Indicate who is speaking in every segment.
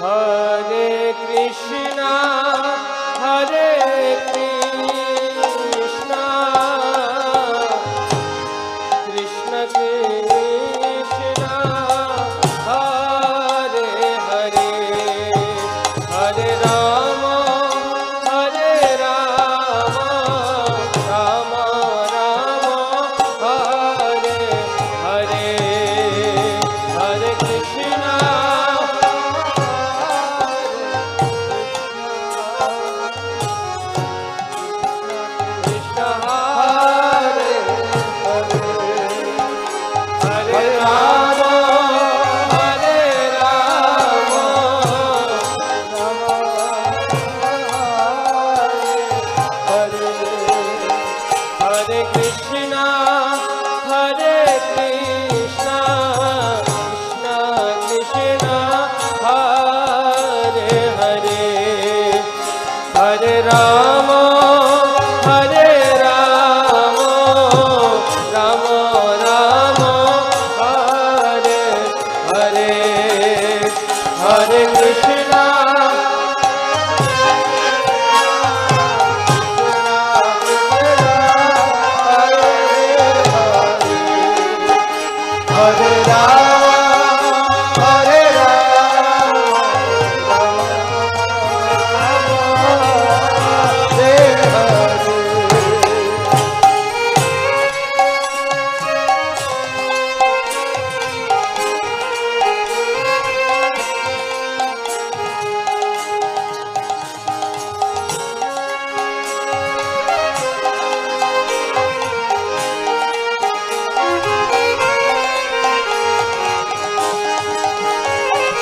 Speaker 1: Hare Krishna, Hare Krishna, Krishna Krishna, Hare Hare, Hare Rama, Hare Rama, Rama Rama, Hare Hare, Hare Krishna. Hare Rama, Hare Rama, Rama Rama, Hare Hare, Hare Krishna, Hare Rama.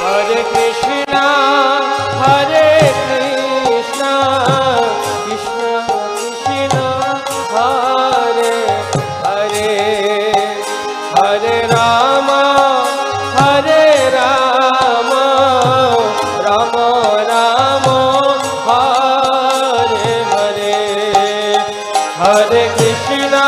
Speaker 1: Hare Krishna, Hare Krishna, Krishna Krishna, Hare Hare, Hare Rama, Hare Rama, Rama Rama, Hare Hare, Hare Krishna.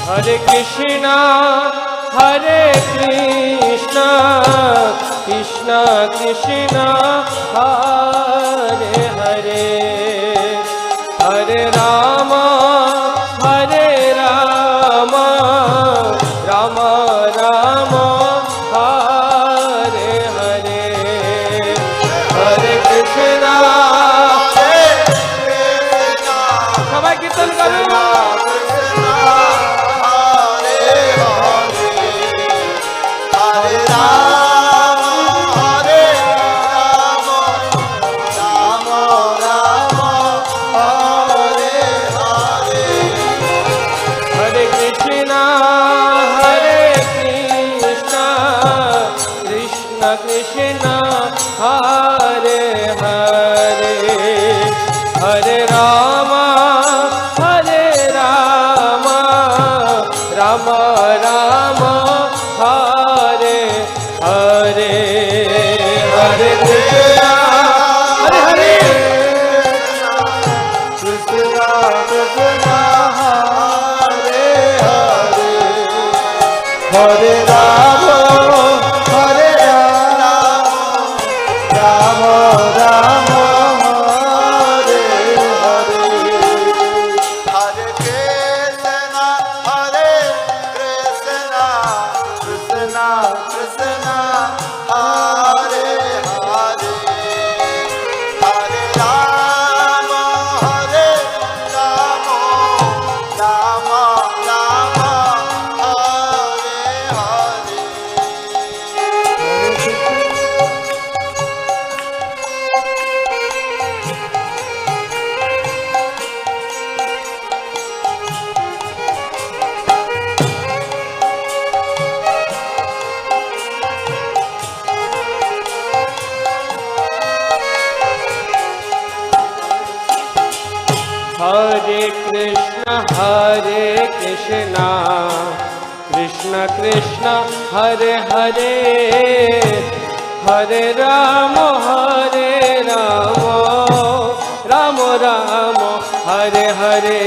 Speaker 1: Hare Krishna, Hare Krishna, Krishna Krishna, Hare Hare, Hare Rama, Hare Rama, Rama Rama, Hare Hare, Hare Krishna. সবাই কীর্তন করুন। Krishna, Hare Hare, Hare Rama, Hare Rama, Rama Rama, Hare Hare, Hare Krishna, Hare Hare, Krishna Krishna, Hare Hare, Hare Rama, Hare Rama, Rama, Hare Hare, Hare Krishna, Hare Krishna, Krishna Krishna, Hare Hare, Hare Rama, Hare Rama, Rama Rama, Hare Hare,
Speaker 2: हरे कृष्ण कृष्ण कृष्ण हरे हरे हरे राम राम राम हरे हरे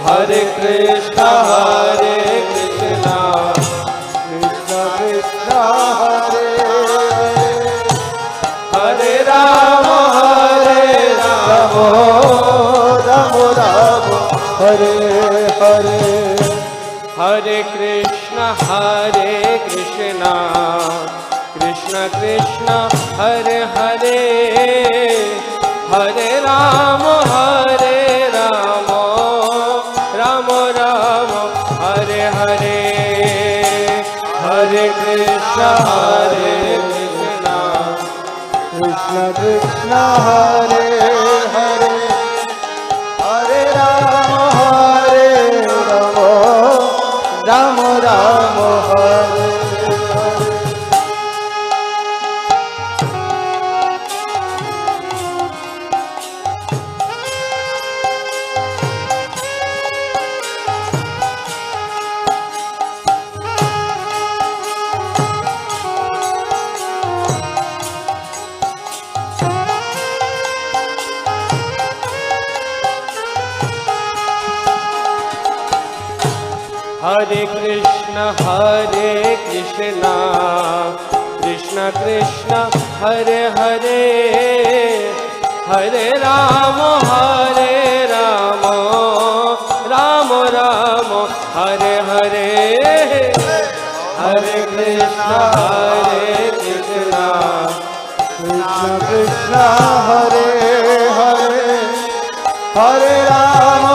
Speaker 2: हरे कृष्ण कृष्ण कृष्ण हरे हरे राम राम राम हरे हरे हरे कृष्ण कृष्ण कृष्ण हरे हरे हरे राम राम राम हरे हरे हरे कृष्ण कृष्ण कृष्ण हरे हरे हरे राम राम राम हरे हरे कृष्ण कृष्ण कृष्ण हरे हरे हरे राम राम राम हरे हरे हरे कृष्ण कृष्ण कृष्ण हरे हरे हरे राम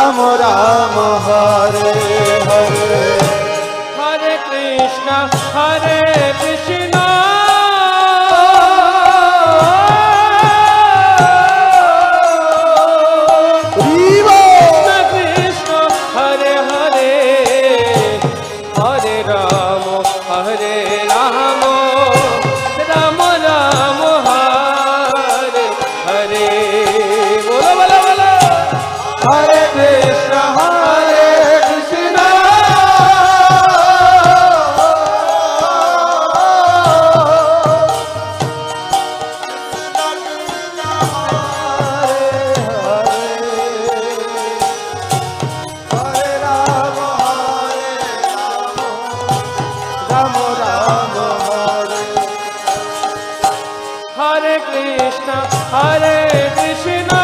Speaker 2: राम राम हरे हरे हरे कृष्ण कृष्ण कृष्ण हरे हरे हरे राम राम राम हरे हरे बोलो बोलो बोलो हरे कृष्ण राम राम हरे कृष्ण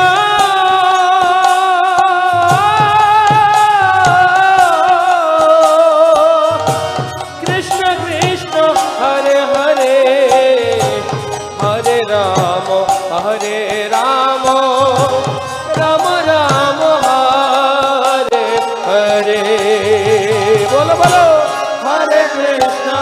Speaker 2: कृष्ण कृष्ण हरे हरे हरे राम राम राम हरे हरे बोलो बोलो हरे कृष्ण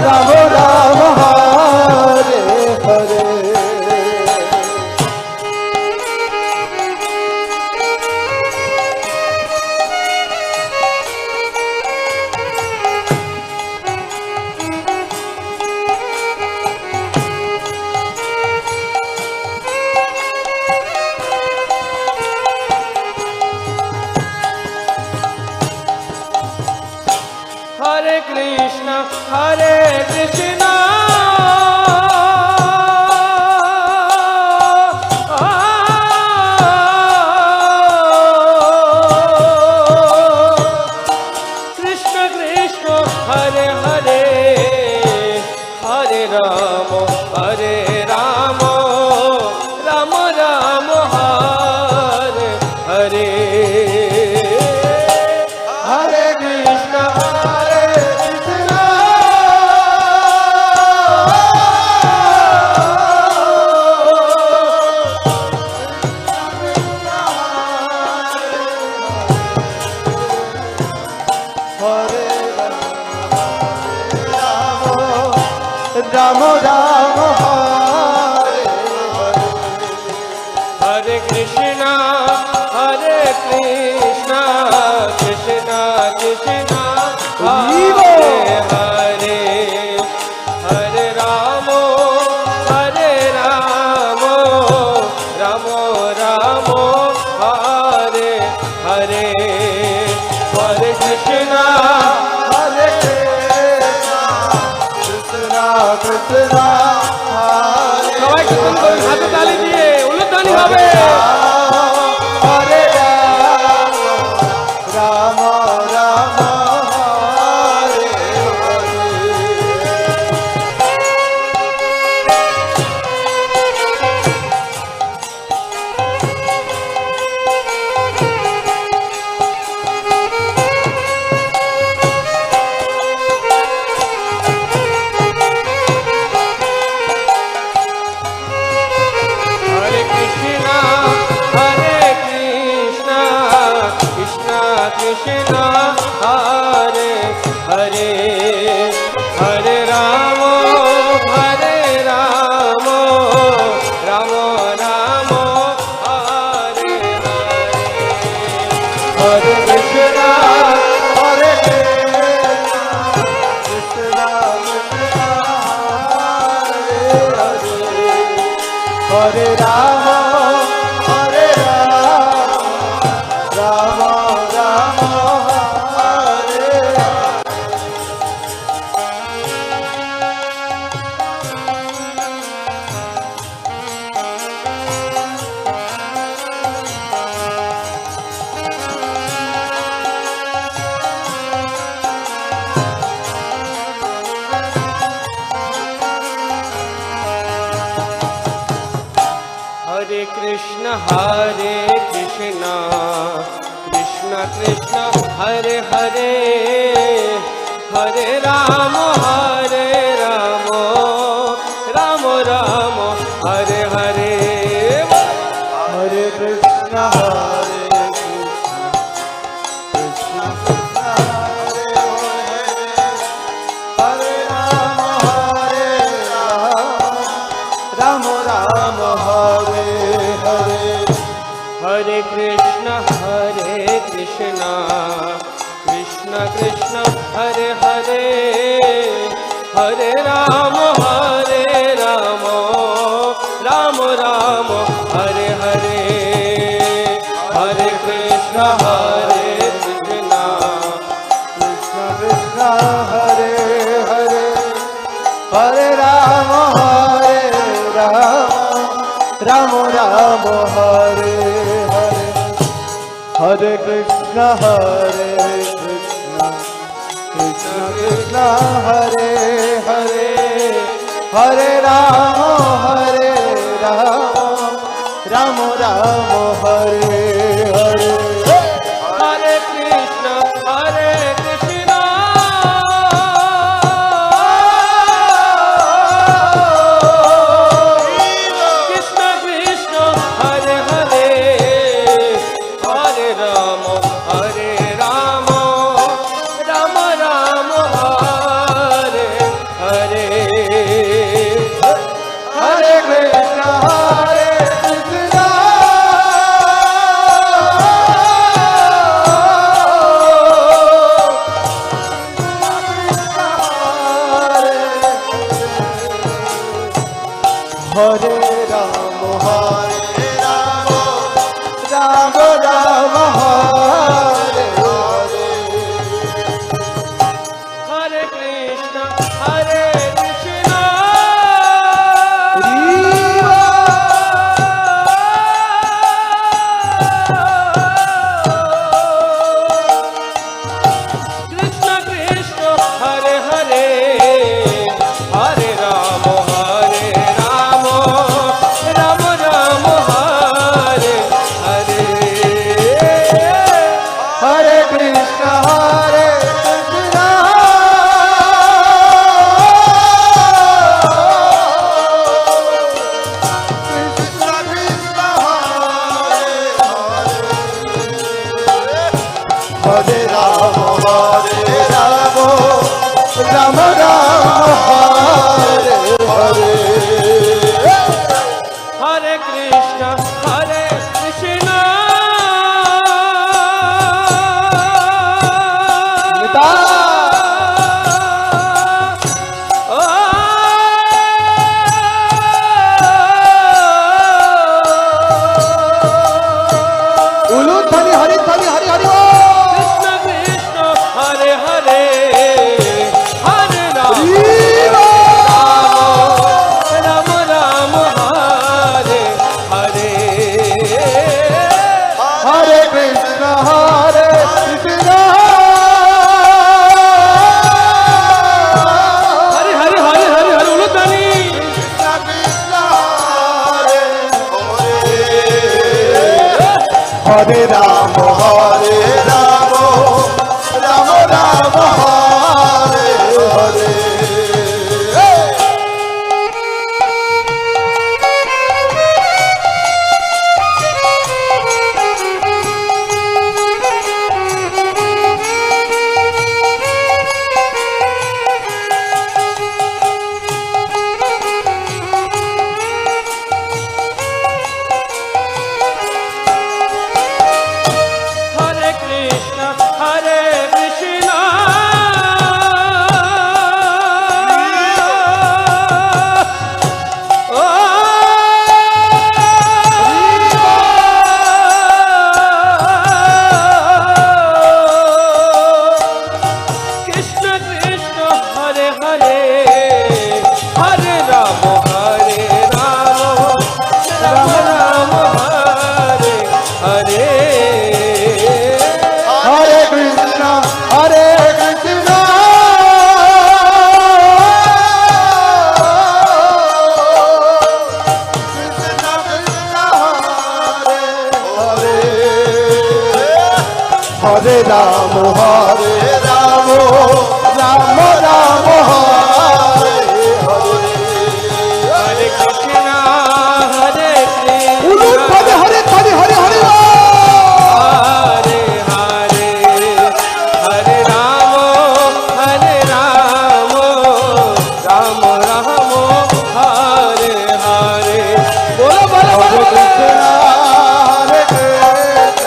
Speaker 2: राम राम हरे हरे हरे कृष्ण कृष्ण कृष्ण हरे हरे हरे राम राम राम हरे हरे हरे कृष्ण राम राम
Speaker 1: কৃষ্ণ হরে
Speaker 2: সবাই কীর্তন করুন হাতে তালি দিয়ে, উলুধ্বনি হবে।
Speaker 1: হরে রাম রাম হরে হরে।
Speaker 2: হরে কৃষ্ণ হরে কৃষ্ণ কৃষ্ণ কৃষ্ণ হরে হরে, হরে রাম রাম রাম হরে হরে।
Speaker 1: হরে কৃষ্ণ হরে কৃষ্ণ কৃষ্ণ হরে হরে। হরে রাম রাম রাম হরে হরে।
Speaker 2: हरे कृष्ण कृष्ण कृष्ण हरे हरे, हरे राम राम राम हरे हरे।
Speaker 1: हरे कृष्ण कृष्ण कृष्ण हरे हरे। हरे राम राम राम हरे हरे।
Speaker 2: हरे कृष्ण कृष्ण कृष्ण हरे हरे, हरे राम राम राम हरे हरे। हरे कृष्ण कृष्ण
Speaker 1: कृष्ण कृष्ण हरे हरे। हरे राम राम राम हरे हरे। हरे कृष्ण कृष्ण कृष्ण हरे हरे। हरे राम राम राम हरे हरे।
Speaker 2: हरे कृष्ण कृष्ण कृष्ण कृष्ण हरे हरे, हरे राम राम राम हरे हरे।
Speaker 1: हरे कृष्ण कृष्ण हरे राम राम राम हरे हरे।
Speaker 2: हरे कृष्ण कृष्ण कृष्ण कृष्ण हरे हरे, हरे राम
Speaker 1: হরে Ram Ram Ram Hare Hare.
Speaker 2: Hare Krishna, Hare Krishna. Krishna Krishna, Hare Hare, Hare Rama, Hare Rama, Rama Rama, Hare Hare.
Speaker 1: হরে কৃষ্ণ হরে কৃষ্ণ কৃষ্ণ কৃষ্ণ হরে হরে। হরে Ram Ram Ram Hare Hare.
Speaker 2: Hare Krishna, Hare
Speaker 1: উলুর
Speaker 2: Krishna,
Speaker 1: পদে Hare Hare Hare Hare Ram.
Speaker 2: Hare Hare, Hare Rama, Hare Rama, Rama Rama, Hare Hare. Bolo bolo
Speaker 1: হরে
Speaker 2: bolo.
Speaker 1: Krishna হরে কৃষ্ণ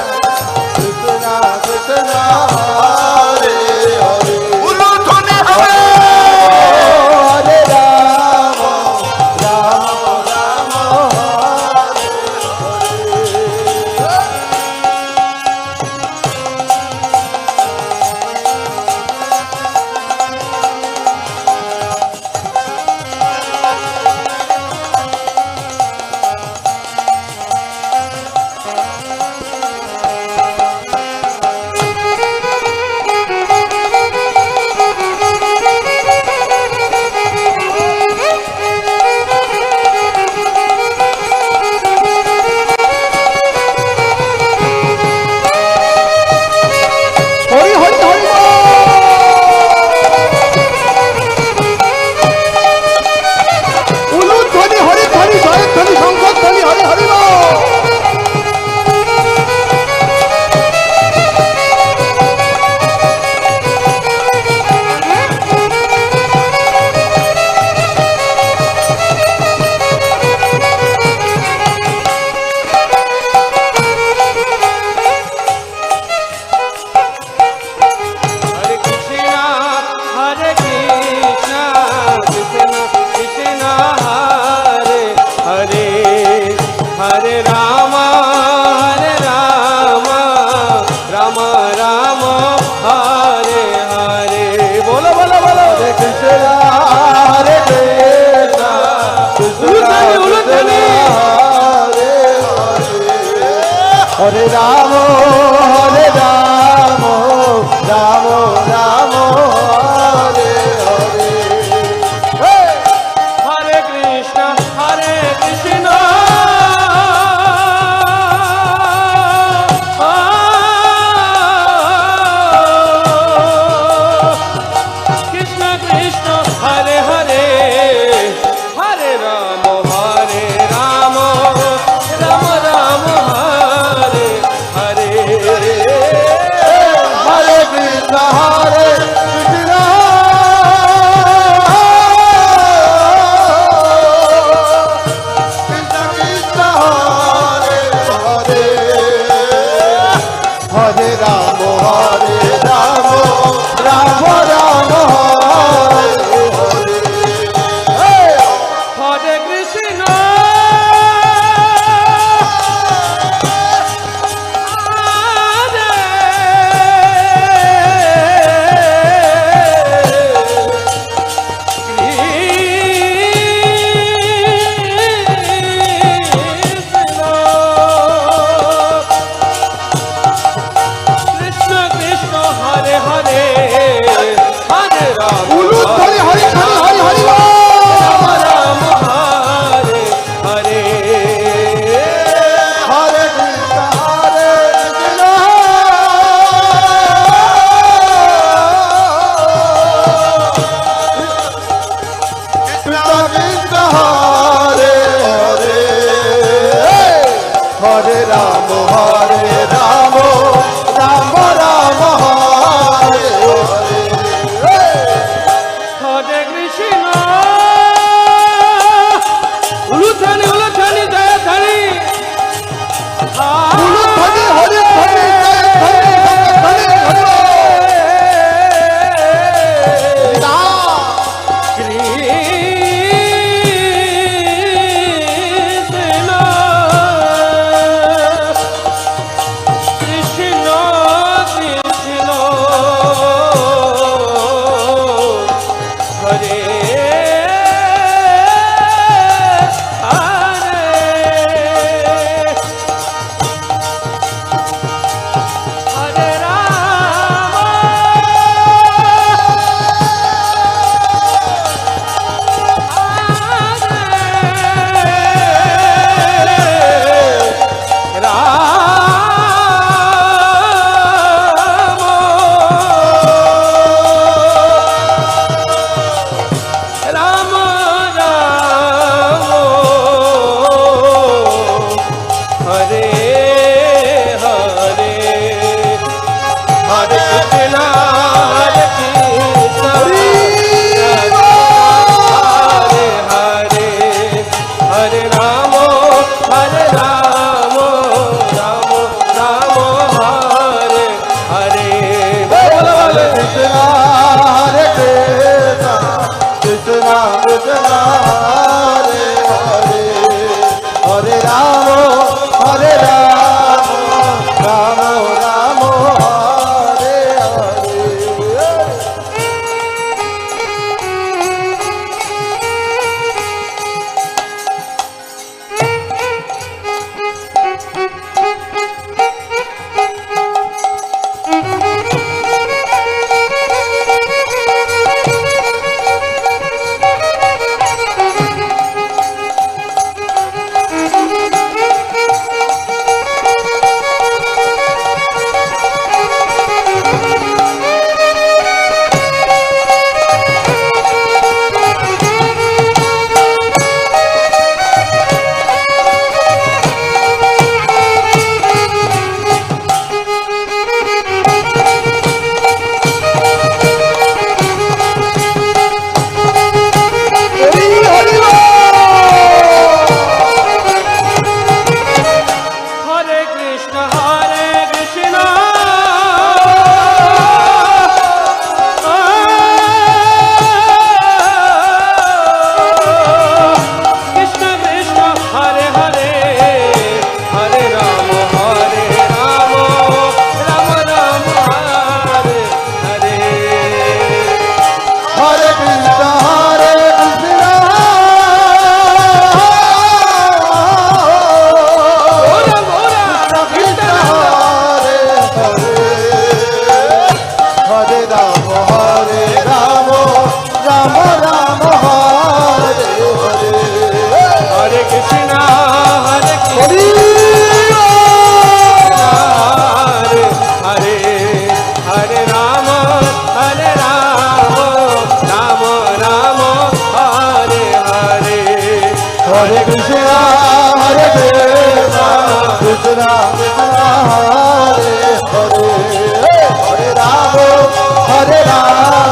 Speaker 1: কৃষ্ণ হরে হরে। হরে রাম রাম হরে হরে। হরি হরি হরি উলুর ধ্বনি হরি ধ্বনি জয়ের ধ্বনি শঙ্কর ধ্বনি Hari Hari
Speaker 2: Hare Krishna, Hare Krishna, Krishna Krishna, Hare Hare, Hare Rama, Hare Rama, Rama Rama, Hare Hare. Bolo bolo bolo.
Speaker 1: হরে কৃষ্ণ হরে কৃষ্ণ কৃষ্ণ কৃষ্ণ হরে হরে। হরে Ram Ram Ram Hare Hare.
Speaker 2: Hare Krishna, Hare Krishna. Krishna Krishna, Hare Hare, Hare Rama, Hare Rama, Rama Rama, Hare Hare.
Speaker 1: Krishna Krishna Hare Hare Hare Ram Ram Ram Hare Hare
Speaker 2: Hare Krishna উলুথানি উলুথানি জয় ধানি
Speaker 1: Hare Hare Hare Hare Hare Hare Rama